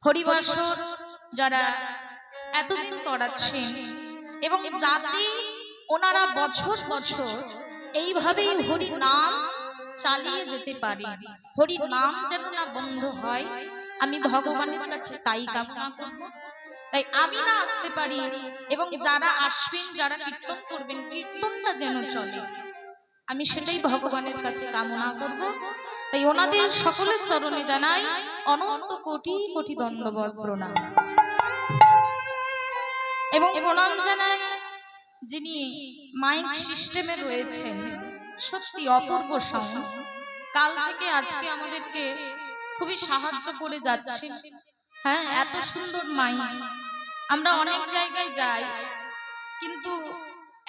হরিবাসর যারা এতদিন করাচ্ছেন এবং যাতে ওনারা বছর বছর এইভাবেই হরি নাম চালিয়ে যেতে পারে, হরি নাম যেন না বন্ধ হয়, আমি ভগবানের কাছে তাই কামনা করব। তাই আমি না আসতে পারি এবং যারা আসবেন, যারা কীর্তন করবেন, কীর্তনটা যেন চলে, আমি সেটাই ভগবানের কাছে কামনা করব। তাই ওনাদের সকলের চরণে জানাই অনন্ত কোটি কোটি দণ্ডবত প্রণাম। এবং প্রণাম জানাই যিনি মাইক সিস্টেমে রয়েছেন, সত্যি অপূর্ব সাউন্ড, কাল থেকে আজকে আমাদেরকে খুবই সাহায্য করে যাচ্ছে। হ্যাঁ, এত সুন্দর মাইক, আমরা অনেক জায়গায় যাই কিন্তু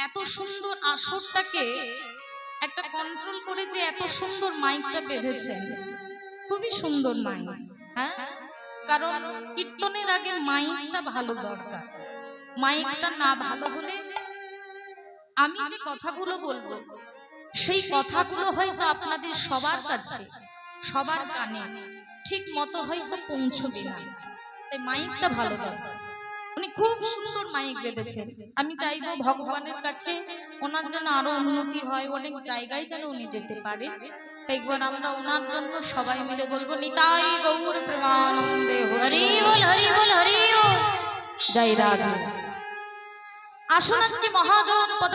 এত সুন্দর আসরটাকে একটা কন্ট্রোল করে যে এত সুন্দর মাইকটা বেঁধেছে, খুবই সুন্দর মাইক। হ্যাঁ, কারণ কীর্তনের আগে মাইকটা ভালো দরকার। মাইকটা না ভালো হলে আমি যে কথাগুলো বলবো সেই কথাগুলো হয়তো আপনাদের সবার কাছে, সবার কানে ঠিক মতো হয়তো পৌঁছবে না। তাই মাইকটা ভালো দরকার। উনি খুব সুন্দর মাইক বেঁধেছেন। আমি চাইবো ভগবানের কাছে ওনার যেন আরো উন্নতি হয়, অনেক জায়গায় যেন উনি যেতে পারে। তাই একবার আমরা ওনার জন্য সবাই মিলে বলবো নিতাই গৌর প্রেমানন্দে হরি বল হরি বল হরি বল, জয় রাধে। আসুন আজকে মহাজন পদ